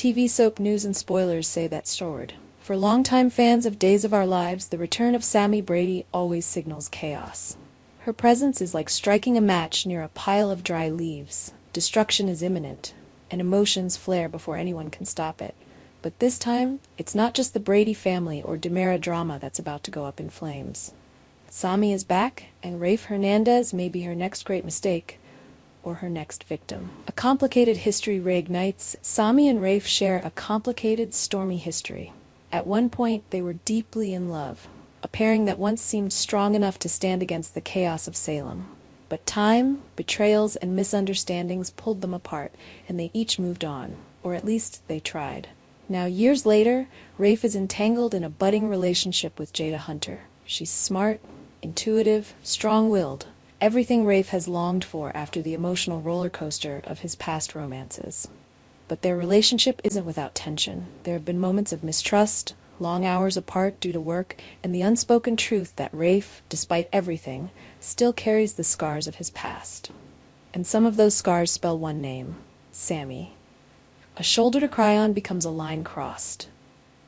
TV soap news and spoilers say that stored. For longtime fans of Days of Our Lives, the return of Sami Brady always signals chaos. Her presence is like striking a match near a pile of dry leaves. Destruction is imminent, and emotions flare before anyone can stop it. But this time, it's not just the Brady family or DiMera drama that's about to go up in flames. Sami is back, and Rafe Hernandez may be her next great mistake, or her next victim. A complicated history reignites. Sami and Rafe share a complicated, stormy history. At one point, they were deeply in love, a pairing that once seemed strong enough to stand against the chaos of Salem. But time, betrayals, and misunderstandings pulled them apart, and they each moved on, or at least they tried. Now, years later, Rafe is entangled in a budding relationship with Jada Hunter. She's smart, intuitive, strong-willed, everything Rafe has longed for after the emotional roller coaster of his past romances. But their relationship isn't without tension. There have been moments of mistrust, long hours apart due to work, and the unspoken truth that Rafe, despite everything, still carries the scars of his past. And some of those scars spell one name: Sami. A shoulder to cry on becomes a line crossed.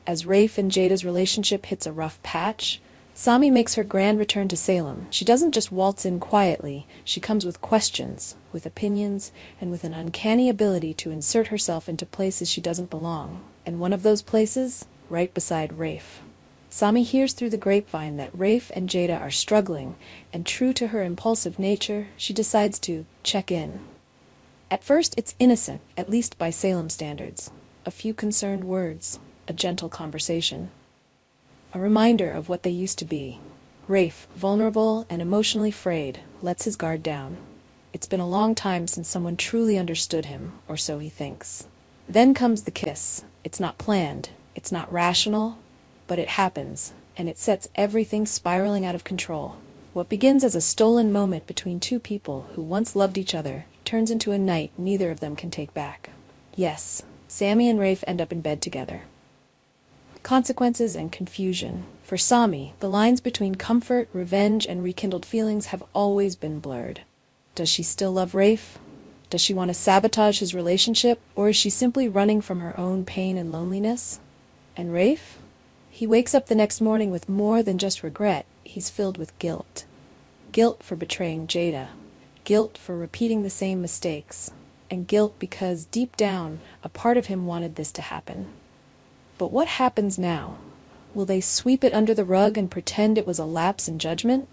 As Rafe and Jada's relationship hits a rough patch, Sami makes her grand return to Salem. She doesn't just waltz in quietly, she comes with questions, with opinions, and with an uncanny ability to insert herself into places she doesn't belong. And one of those places, right beside Rafe. Sami hears through the grapevine that Rafe and Jada are struggling, and true to her impulsive nature, she decides to check in. At first, it's innocent, at least by Salem standards. A few concerned words, a gentle conversation. A reminder of what they used to be. Rafe, vulnerable and emotionally frayed, lets his guard down. It's been a long time since someone truly understood him, or so he thinks. Then comes the kiss. It's not planned, it's not rational, but it happens, and it sets everything spiraling out of control. What begins as a stolen moment between two people who once loved each other turns into a night neither of them can take back. Yes, Sami and Rafe end up in bed together. Consequences and confusion. For Sami, the lines between comfort, revenge, and rekindled feelings have always been blurred. Does she still love Rafe? Does she want to sabotage his relationship? Or is she simply running from her own pain and loneliness? And Rafe? He wakes up the next morning with more than just regret. He's filled with guilt. Guilt for betraying Jada. Guilt for repeating the same mistakes. And guilt because, deep down, a part of him wanted this to happen. But what happens now? Will they sweep it under the rug and pretend it was a lapse in judgment?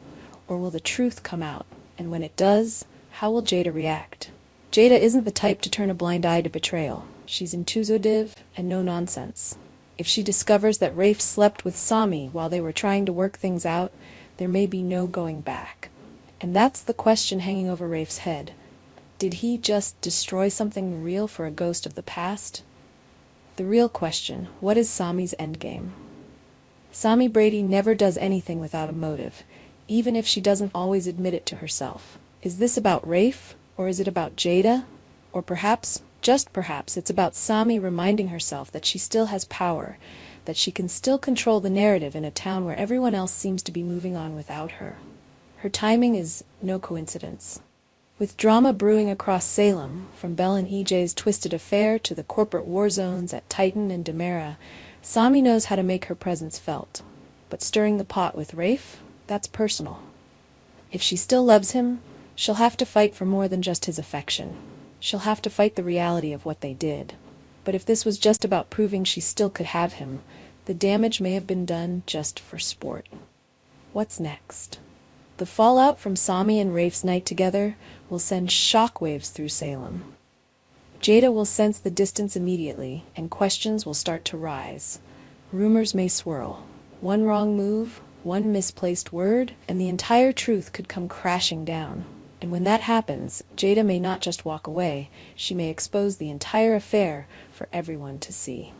Or will the truth come out? And when it does, how will Jada react? Jada isn't the type to turn a blind eye to betrayal. She's intuitive and no-nonsense. If she discovers that Rafe slept with Sami while they were trying to work things out, there may be no going back. And that's the question hanging over Rafe's head. Did he just destroy something real for a ghost of the past? The real question, what is Sami's endgame? Sami Brady never does anything without a motive, even if she doesn't always admit it to herself. Is this about Rafe, or is it about Jada? Or perhaps, just perhaps, it's about Sami reminding herself that she still has power, that she can still control the narrative in a town where everyone else seems to be moving on without her. Her timing is no coincidence. With drama brewing across Salem, from Belle and EJ's twisted affair to the corporate war zones at Titan and DiMera, Sami knows how to make her presence felt. But stirring the pot with Rafe, that's personal. If she still loves him, she'll have to fight for more than just his affection. She'll have to fight the reality of what they did. But if this was just about proving she still could have him, the damage may have been done just for sport. What's next? The fallout from Sami and Rafe's night together will send shockwaves through Salem. Jada will sense the distance immediately, and questions will start to rise. Rumors may swirl. One wrong move, one misplaced word, and the entire truth could come crashing down. And when that happens, Jada may not just walk away, she may expose the entire affair for everyone to see.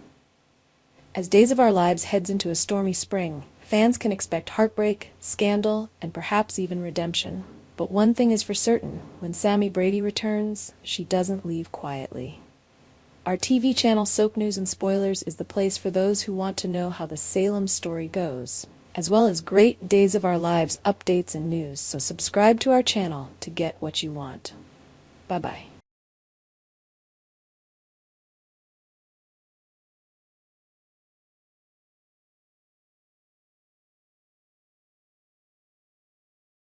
As Days of Our Lives heads into a stormy spring, fans can expect heartbreak, scandal, and perhaps even redemption. But one thing is for certain, when Sami Brady returns, she doesn't leave quietly. Our TV channel Soap News and Spoilers is the place for those who want to know how the Salem story goes, as well as great Days of Our Lives updates and news, so subscribe to our channel to get what you want. Bye-bye.